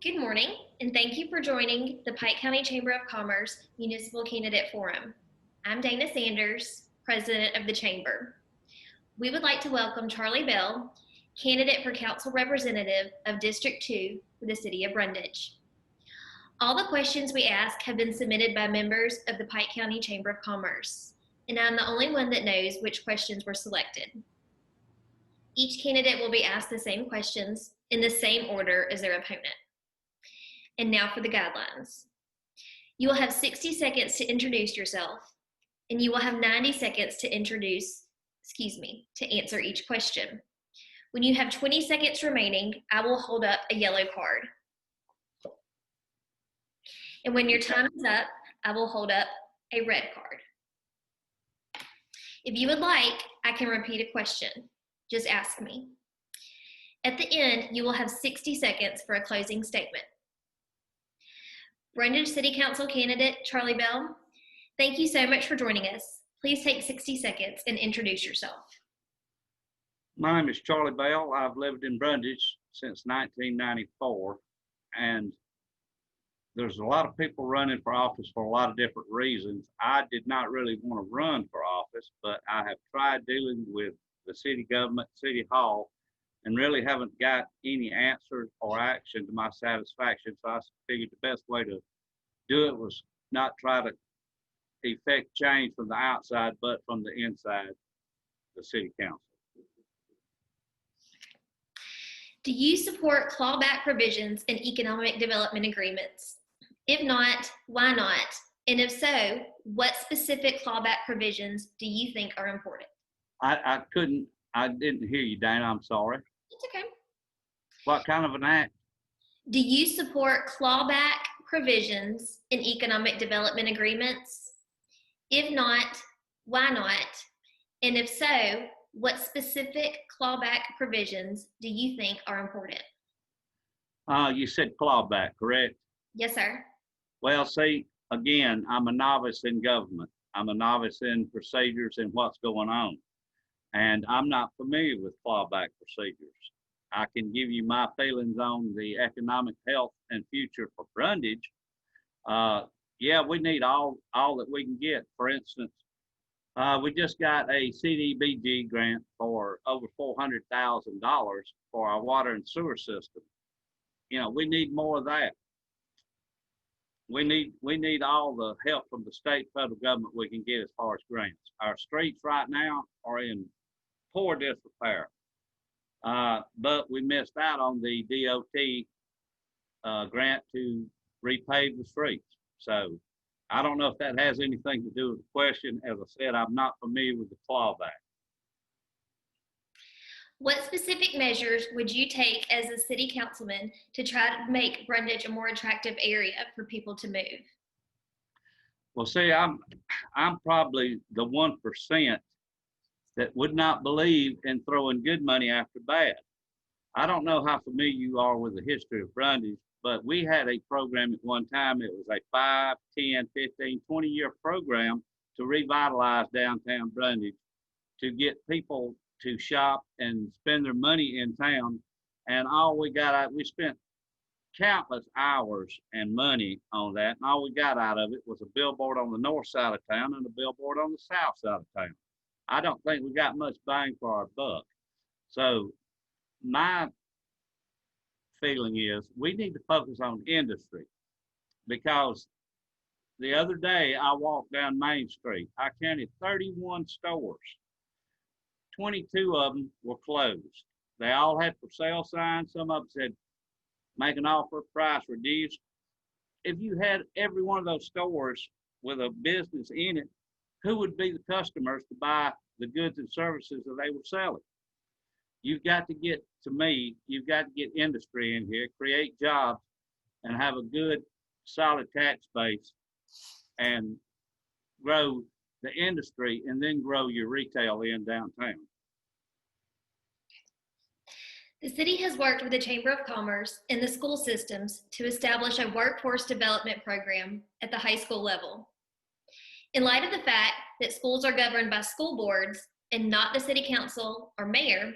Good morning, and thank you for joining the Pike County Chamber of Commerce Municipal Candidate Forum. I'm Dana Sanders, President of the Chamber. We would like to welcome Charlie Bell, candidate for Council Representative of District 2 for the City of Brundidge. All the questions we ask have been submitted by members of the Pike County Chamber of Commerce, and I'm the only one that knows which questions were selected. Each candidate will be asked the same questions in the same order as their opponent. And now for the guidelines. You will have 60 seconds to introduce yourself, and you will have 90 seconds to answer each question. When you have 20 seconds remaining, I will hold up a yellow card. And when your time is up, I will hold up a red card. If you would like, I can repeat a question. Just ask me. At the end, you will have 60 seconds for a closing statement. Brundidge City Council candidate Charlie Bell, thank you so much for joining us. Please take 60 seconds and introduce yourself. My name is Charlie Bell. I've lived in Brundidge since 1994, and there's a lot of people running for office for a lot of different reasons. I did not really want to run for office, but I have tried dealing with the city government, city hall, and really haven't got any answers or action to my satisfaction. So I figured the best way to do it was not try to effect change from the outside, but from the inside, the city council. Do you support clawback provisions in economic development agreements? If not, why not? And if so, what specific clawback provisions do you think are important? I didn't hear you, Dana, I'm sorry. It's okay. What kind of an act? Do you support clawback provisions in economic development agreements? If not, why not? And if so, what specific clawback provisions do you think are important? You said clawback, correct? Yes, sir. Well, see, again, I'm a novice in government. I'm a novice in procedures and what's going on. And I'm not familiar with clawback procedures. I can give you my feelings on the economic health and future for Brundidge. Yeah, we need all that we can get. For instance, we just got a CDBG grant for over $400,000 for our water and sewer system. You know, we need more of that. We need all the help from the state, federal government we can get as far as grants. Our streets right now are in poor disrepair, but we missed out on the DOT grant to repave the streets. So I don't know if that has anything to do with the question. As I said, I'm not familiar with the clawback. What specific measures would you take as a city councilman to try to make Brundidge a more attractive area for people to move? Well, see, I'm probably the 1% that would not believe in throwing good money after bad. I don't know how familiar you are with the history of Brundidge, but we had a program at one time. It was a 5, 10, 15, 20-year program to revitalize downtown Brundidge, to get people to shop and spend their money in town. And all we got out, we spent countless hours and money on that. And all we got out of it was a billboard on the north side of town and a billboard on the south side of town. I don't think we got much bang for our buck. So my feeling is we need to focus on industry, because the other day I walked down Main Street. I counted 31 stores. 22 of them were closed. They all had for sale signs. Some of them said, make an offer, price reduced. If you had every one of those stores with a business in it, who would be the customers to buy the goods and services that they were selling? You've got to get, to me, you've got to get industry in here, create jobs, and have a good, solid tax base, and grow the industry, and then grow your retail in downtown. The city has worked with the Chamber of Commerce and the school systems to establish a workforce development program at the high school level. In light of the fact that schools are governed by school boards and not the city council or mayor,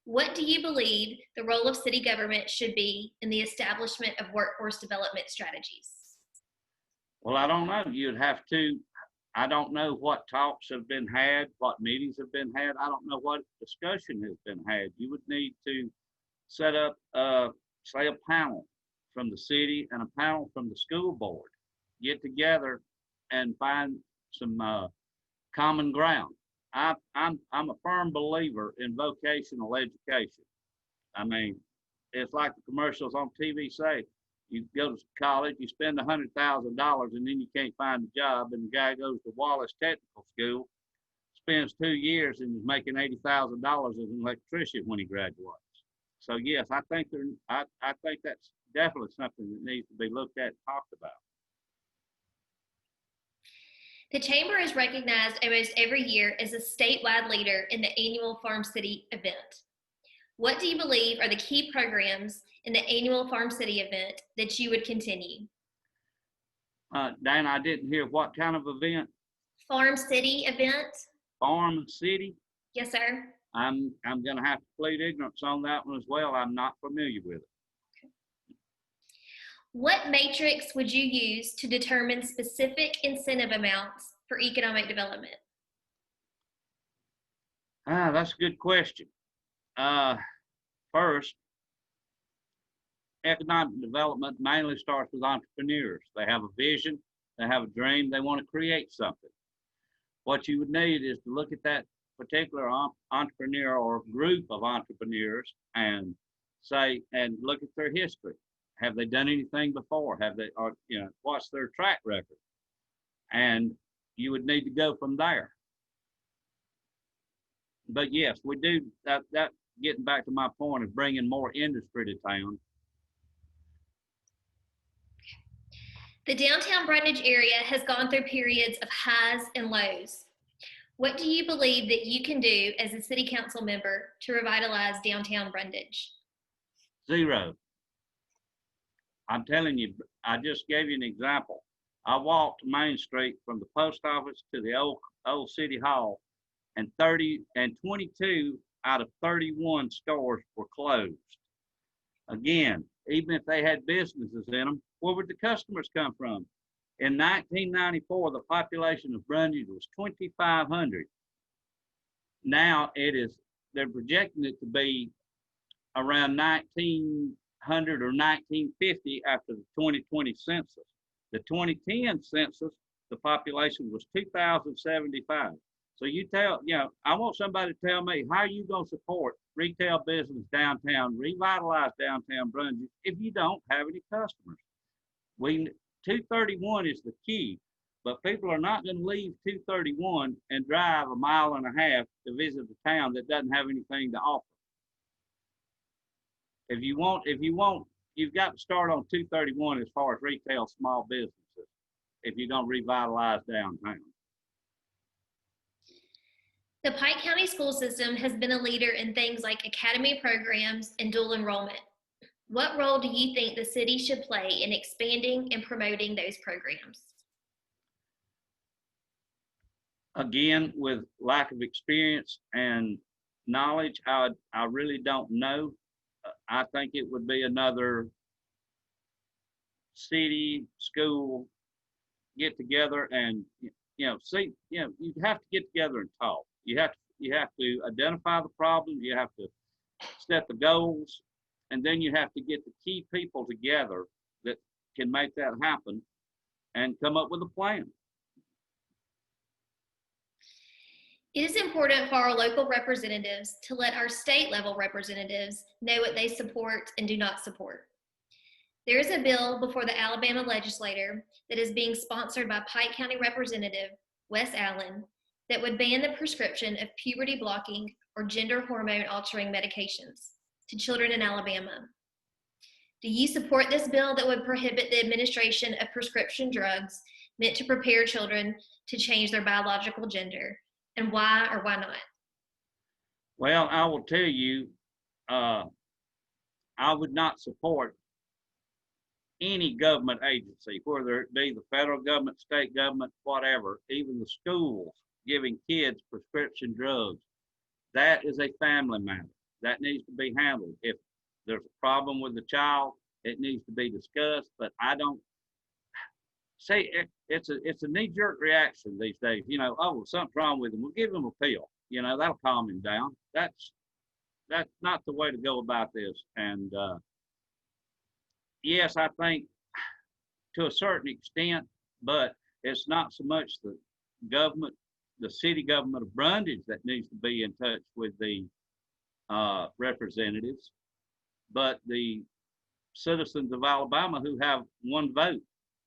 What do you believe the role of city government should be in the establishment of workforce development strategies? Well, I don't know. You'd have to, I don't know what talks have been had, what meetings have been had. I don't know what discussion has been had. You would need to set up, say, a panel from the city and a panel from the school board, get together and find some common ground. I'm a firm believer in vocational education. I mean, it's like the commercials on TV say. You go to college, you spend $100,000, and then you can't find a job. And the guy goes to Wallace Technical School, spends 2 years, and is making $80,000 as an electrician when he graduates. So yes, I think that's definitely something that needs to be looked at and talked about. The Chamber is recognized almost every year as a statewide leader in the annual Farm City event. What do you believe are the key programs in the annual Farm City event that you would continue? Dana, I didn't hear what kind of event? Farm City event? Farm City? Yes, sir. I'm going to have to plead ignorance on that one as well. I'm not familiar with it. What matrix would you use to determine specific incentive amounts for economic development? That's a good question. First, economic development mainly starts with entrepreneurs. They have a vision, they have a dream, they want to create something. What you would need is to look at that particular entrepreneur or group of entrepreneurs and say, and look at their history. Have they done anything before? Have they, or, what's their track record? And you would need to go from there. But yes, we do that getting back to my point of bringing more industry to town. The downtown Brundidge area has gone through periods of highs and lows. What do you believe that you can do as a city council member to revitalize downtown Brundidge? Zero. I'm telling you, I just gave you an example. I walked Main Street from the post office to the old city hall, and 22 out of 31 stores were closed. Again, even if they had businesses in them, where would the customers come from? In 1994, the population of Brundidge was 2,500. Now they're projecting it to be around 1,900 or 1,950 after the 2020 census. The 2010 census, the population was 2,075. So I want somebody to tell me, how are you going to support retail business downtown, revitalize downtown Brundidge if you don't have any customers? 231 is the key, but people are not going to leave 231 and drive a mile and a half to visit a town that doesn't have anything to offer. If you want, you've got to start on 231 as far as retail small businesses if you're going to revitalize downtown. The Pike County school system has been a leader in things like academy programs and dual enrollment. What role do you think the city should play in expanding and promoting those programs? Again, with lack of experience and knowledge, I really don't know. I think it would be another city school get together and you have to get together and talk. You have to identify the problems. You have to set the goals, and then you have to get the key people together that can make that happen and come up with a plan. It is important for our local representatives to let our state level representatives know what they support and do not support. There is a bill before the Alabama legislature that is being sponsored by Pike County Representative Wes Allen that would ban the prescription of puberty blocking or gender hormone altering medications to children in Alabama. Do you support this bill that would prohibit the administration of prescription drugs meant to prepare children to change their biological gender? And why or why not? Well, I will tell you, I would not support any government agency, whether it be the federal government, state government, whatever, even the schools, giving kids prescription drugs. That is a family matter. that needs to be handled. If there's a problem with the child, it needs to be discussed, but I don't say it's a knee-jerk reaction these days. You know, oh, something's wrong with him. We'll give him a pill. You know, that'll calm him down. That's not the way to go about this. And yes, I think to a certain extent, but it's not so much the government, the city government of Brundidge that needs to be in touch with the representatives, but the citizens of Alabama who have one vote.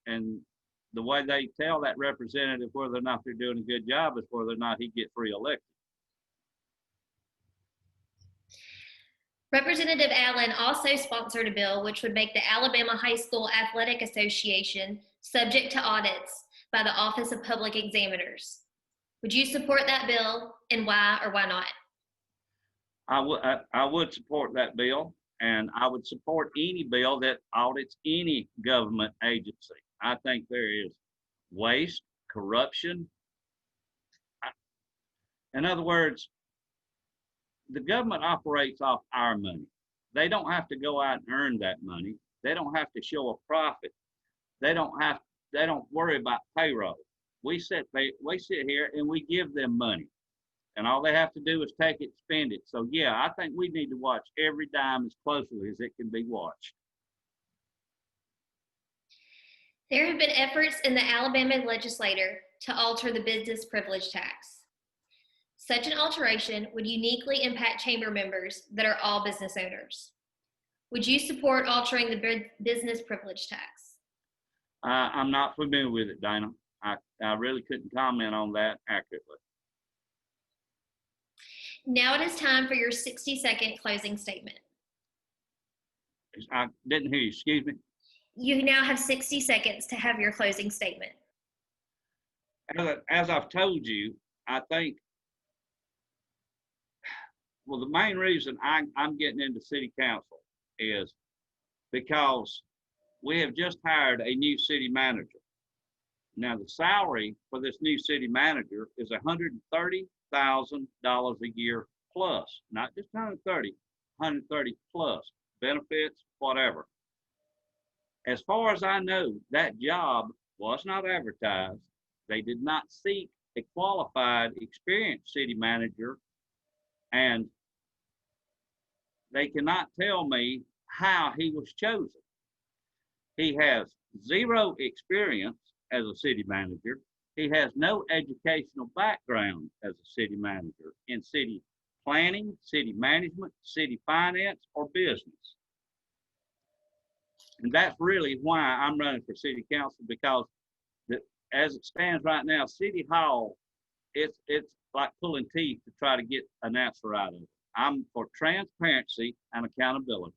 And the way they tell that representative whether or not they're doing a good job is whether or not he gets reelected. Representative Allen also sponsored a bill which would make the Alabama High School Athletic Association subject to audits by the Office of Public Examiners. Would you support that bill, and why or why not? I would support that bill, and I would support any bill that audits any government agency. I think there is waste, corruption. In other words, the government operates off our money. They don't have to go out and earn that money. They don't have to show a profit. They don't worry about payroll. We sit here and we give them money, and all they have to do is take it, spend it. So yeah, I think we need to watch every dime as closely as it can be watched. There have been efforts in the Alabama legislature to alter the business privilege tax. Such an alteration would uniquely impact chamber members that are all business owners. Would you support altering the business privilege tax? I'm not familiar with it, Dana. I really couldn't comment on that accurately. Now it is time for your 60-second closing statement. I didn't hear you, excuse me. You now have 60 seconds to have your closing statement. As I've told you, I think, well, the main reason I'm getting into city council is because we have just hired a new city manager. Now, the salary for this new city manager is $130,000 a year plus, not just 130 plus, benefits, whatever. As far as I know, that job was not advertised. They did not seek a qualified, experienced city manager, and they cannot tell me how he was chosen. He has zero experience as a city manager. He has no educational background as a city manager in city planning, city management, city finance, or business. And that's really why I'm running for city council, because as it stands right now, City Hall, it's like pulling teeth to try to get an answer out of it. I'm for transparency and accountability.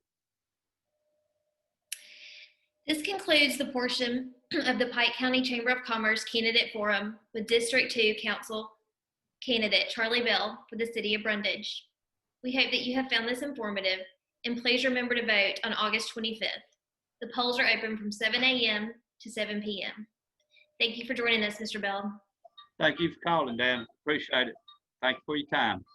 This concludes the portion of the Pike County Chamber of Commerce Candidate Forum with District 2 Council candidate Charlie Bell for the City of Brundidge. We hope that you have found this informative, and please remember to vote on August 25th. The polls are open from 7 a.m. to 7 p.m. Thank you for joining us, Mr. Bell. Thank you for calling, Dan. Appreciate it. Thank you for your time.